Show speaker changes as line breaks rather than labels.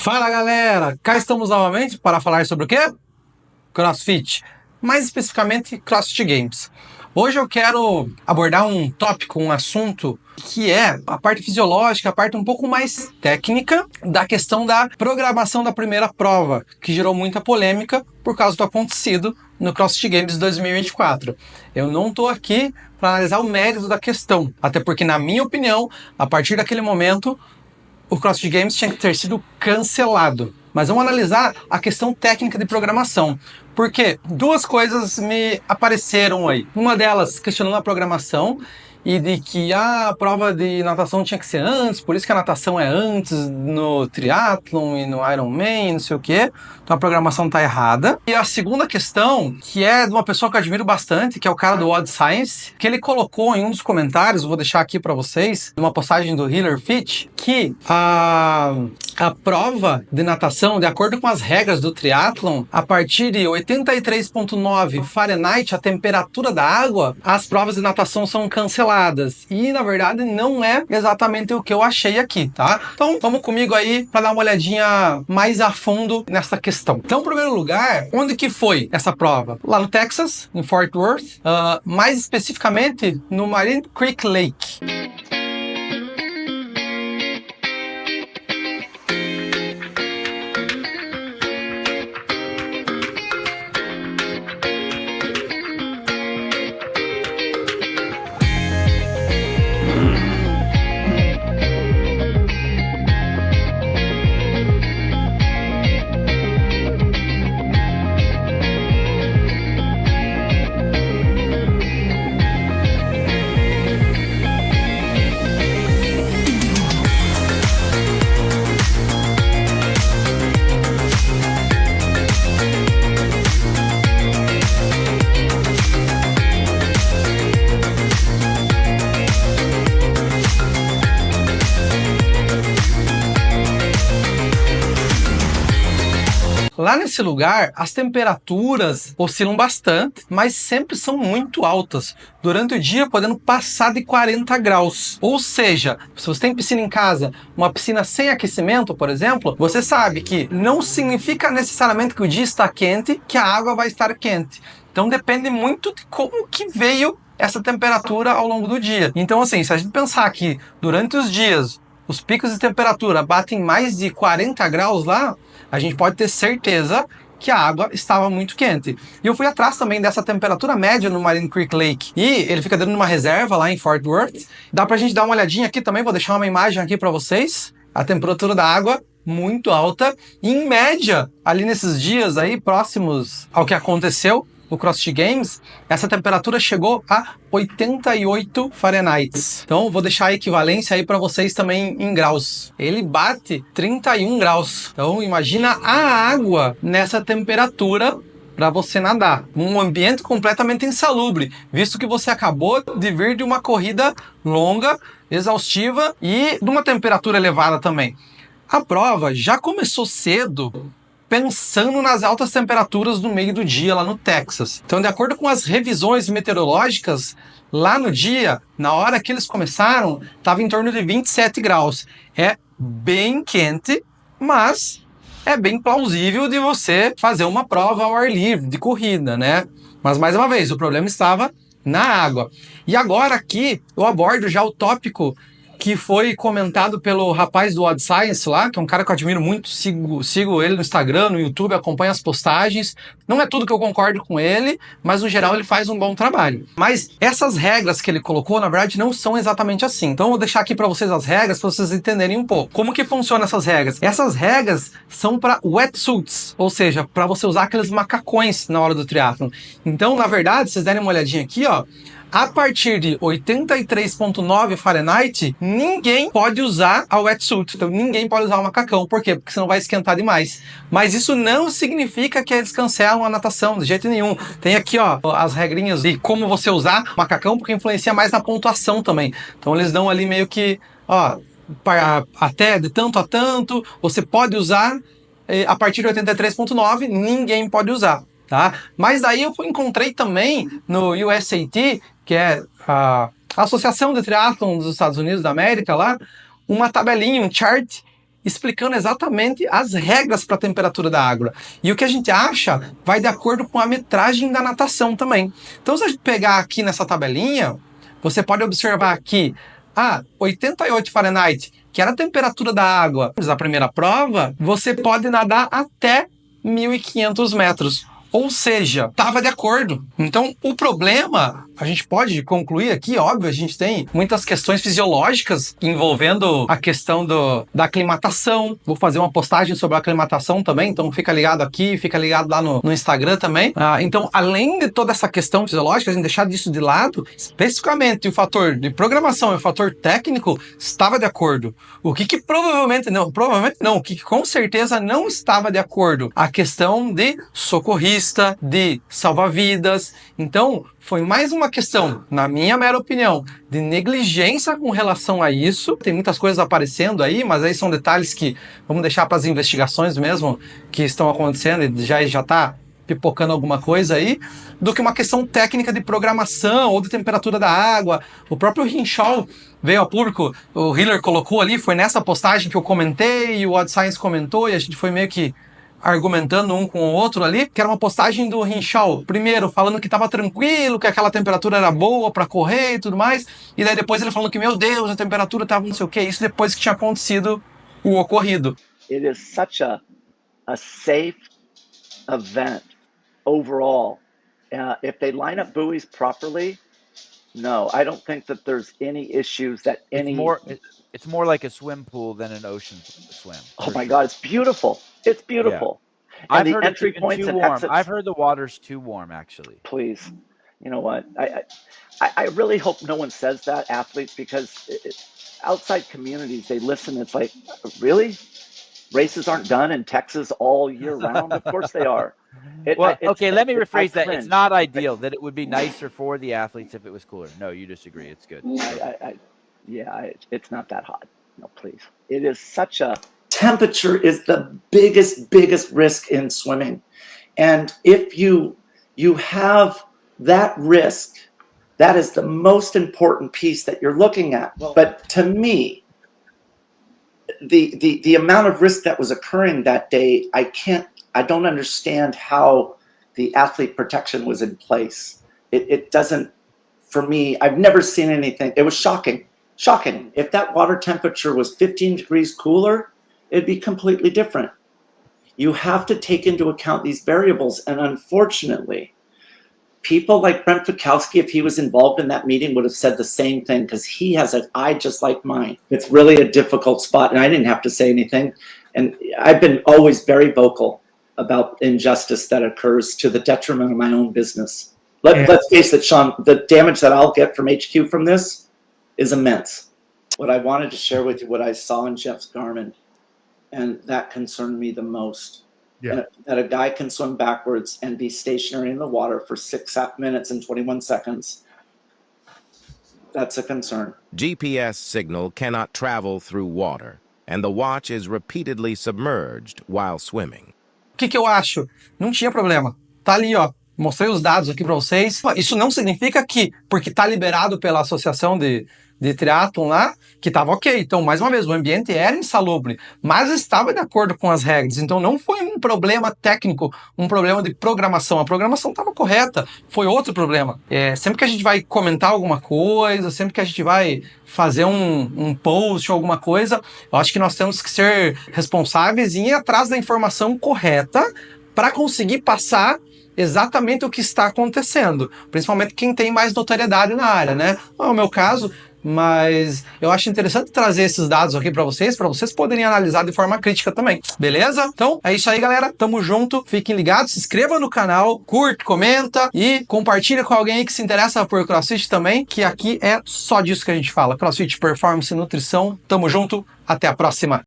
Fala galera, cá estamos novamente para falar sobre o quê? CrossFit, mais especificamente CrossFit Games. Hoje eu quero abordar um tópico, um assunto que é a parte fisiológica, a parte um pouco mais técnica da questão da programação da primeira prova, que gerou muita polêmica por causa do acontecido no CrossFit Games 2024. Eu não estou aqui para analisar o mérito da questão, até porque, na minha opinião, a partir daquele momento, o CrossFit Games tinha que ter sido cancelado. Mas vamos analisar a questão técnica de programação. Porque duas coisas me apareceram aí. Uma delas questionando a programação e de que a prova de natação tinha que ser antes, por isso que a natação é antes no triatlon e no Ironman, não sei o quê. Então a programação tá errada. E a segunda questão, que é de uma pessoa que eu admiro bastante, que é o cara do Odd Science, que ele colocou em um dos comentários, vou deixar aqui para vocês, numa postagem do Healer Fit, que a prova de natação, de acordo com as regras do triatlon, a partir de 83,9 Fahrenheit, a temperatura da água, as provas de natação são canceladas. E, na verdade, não é exatamente o que eu achei aqui, tá? Então, vamos comigo aí para dar uma olhadinha mais a fundo nessa questão. Então, em primeiro lugar, onde que foi essa prova? Lá no Texas, em Fort Worth, mais especificamente no Marine Creek Lake. Lá nesse lugar, as temperaturas oscilam bastante, mas sempre são muito altas. Durante o dia, podendo passar de 40 graus. Ou seja, se você tem piscina em casa, uma piscina sem aquecimento, por exemplo, você sabe que não significa necessariamente que o dia está quente, que a água vai estar quente. Então depende muito de como que veio essa temperatura ao longo do dia. Então assim, se a gente pensar que durante os dias, os picos de temperatura batem mais de 40 graus lá, a gente pode ter certeza que a água estava muito quente. E eu fui atrás também dessa temperatura média no Marine Creek Lake. E ele fica dentro de uma reserva lá em Fort Worth. Dá pra gente dar uma olhadinha aqui também, vou deixar uma imagem aqui para vocês. A temperatura da água muito alta. E em média, ali nesses dias aí, próximos ao que aconteceu no CrossFit Games, essa temperatura chegou a 88 Fahrenheit. Então, vou deixar a equivalência aí para vocês também em graus. Ele bate 31 graus. Então, imagina a água nessa temperatura para você nadar. Um ambiente completamente insalubre, visto que você acabou de vir de uma corrida longa, exaustiva e de uma temperatura elevada também. A prova já começou cedo, pensando nas altas temperaturas no meio do dia lá no Texas. Então, de acordo com as revisões meteorológicas, lá no dia, na hora que eles começaram, estava em torno de 27 graus. É bem quente, mas é bem plausível de você fazer uma prova ao ar livre, de corrida, né? Mas, mais uma vez, o problema estava na água. E agora aqui, eu abordo já o tópico que foi comentado pelo rapaz do Odd Science lá, que é um cara que eu admiro muito, sigo ele no Instagram, no YouTube, acompanho as postagens. Não é tudo que eu concordo com ele, mas no geral ele faz um bom trabalho. Mas essas regras que ele colocou, na verdade, não são exatamente assim. Então eu vou deixar aqui para vocês as regras, para vocês entenderem um pouco. Como que funcionam essas regras? Essas regras são para wetsuits, ou seja, para você usar aqueles macacões na hora do triatlon. Então, na verdade, se vocês derem uma olhadinha aqui, ó, a partir de 83,9 Fahrenheit, ninguém pode usar a wetsuit. Então, ninguém pode usar o macacão. Por quê? Porque senão vai esquentar demais. Mas isso não significa que eles cancelam a natação, de jeito nenhum. Tem aqui, ó, as regrinhas de como você usar o macacão, porque influencia mais na pontuação também. Então, eles dão ali meio que, ó, até de tanto a tanto, você pode usar. A partir de 83,9, ninguém pode usar. Tá? Mas daí eu encontrei também no USAT, que é a Associação de Triatlon dos Estados Unidos da América lá, uma tabelinha, um chart explicando exatamente as regras para a temperatura da água. E o que a gente acha vai de acordo com a metragem da natação também. Então, se a gente pegar aqui nessa tabelinha, você pode observar aqui, 88 Fahrenheit, que era a temperatura da água da primeira prova, você pode nadar até 1.500 metros. Ou seja, estava de acordo. Então, o problema, a gente pode concluir aqui, óbvio, a gente tem muitas questões fisiológicas envolvendo a questão da aclimatação. Vou fazer uma postagem sobre a aclimatação também, então fica ligado aqui, fica ligado lá no Instagram também. Então, além de toda essa questão fisiológica, a gente deixar disso de lado, especificamente o fator de programação e o fator técnico estava de acordo. O que provavelmente não, o que com certeza não estava de acordo, a questão de socorrista, de salva-vidas. Então, foi mais uma questão, na minha mera opinião, de negligência com relação a isso. Tem muitas coisas aparecendo aí, mas aí são detalhes que vamos deixar para as investigações mesmo que estão acontecendo e já está pipocando alguma coisa aí, do que uma questão técnica de programação ou de temperatura da água. O próprio Hinshaw veio ao público, o Hiller colocou ali, foi nessa postagem que eu comentei, e o Odd Science comentou, e a gente foi meio que argumentando um com o outro ali, que era uma postagem do Hinshaw, primeiro falando que estava tranquilo, que aquela temperatura era boa para correr e tudo mais, e daí depois ele falando que, meu Deus, a temperatura estava não sei o que, isso depois que tinha acontecido o ocorrido.
It is such a safe event overall. If they line up buoys properly, no, I don't think that there's any issues that any...
It's more like a swim pool than an ocean swim.
Oh my God, it's beautiful. It's beautiful.
Yeah.
And
I've
the
heard
entry
it's
points
too
and
warm.
exits.
I've heard the water's too warm, actually.
Please, you know what? I really hope no one says that, athletes, because outside communities, they listen. It's like, really? Races aren't done in Texas all year round? Of course they are.
Okay, let me rephrase that. It's not ideal. That it would be nicer for the athletes if it was cooler. No, you disagree. It's good.
It's not that hot. No, please. It is such a...
Temperature is the biggest risk in swimming. And if you have that risk, that is the most important piece that you're looking at. But to me, the amount of risk that was occurring that day, I don't understand how the athlete protection was in place. It doesn't, for me, I've never seen anything. It was shocking. If that water temperature was 15 degrees cooler, it'd be completely different. You have to take into account these variables. And unfortunately, people like Brent Fikowski, if he was involved in that meeting, would have said the same thing, because he has an eye just like mine. It's really a difficult spot, and I didn't have to say anything. And I've been always very vocal about injustice that occurs to the detriment of my own business. Let's face it, Sean, the damage that I'll get from HQ from this is immense. What I wanted to share with you, what I saw in Jeff's Garmin, and that concerned me the most. Yeah. That a guy can swim backwards and be stationary in the water for 6 minutes and 21 seconds. That's a concern.
GPS signal cannot travel through water, and the watch is repeatedly submerged while swimming.
O que eu acho? Não tinha problema. Tá ali, ó. Mostrei os dados aqui para vocês. Isso não significa que, porque tá liberado pela associação de triatlon lá, que estava ok. Então, mais uma vez, o ambiente era insalubre, mas estava de acordo com as regras. Então, não foi um problema técnico, um problema de programação. A programação estava correta, foi outro problema. Sempre que a gente vai comentar alguma coisa, sempre que a gente vai fazer um post ou alguma coisa, eu acho que nós temos que ser responsáveis e ir atrás da informação correta para conseguir passar exatamente o que está acontecendo, principalmente quem tem mais notoriedade na área, né? Não é o meu caso, mas eu acho interessante trazer esses dados aqui para vocês poderem analisar de forma crítica também, beleza? Então, é isso aí, galera, tamo junto, fiquem ligados, se inscreva no canal, curte, comenta e compartilha com alguém aí que se interessa por CrossFit também, que aqui é só disso que a gente fala, CrossFit, performance e nutrição, tamo junto, até a próxima!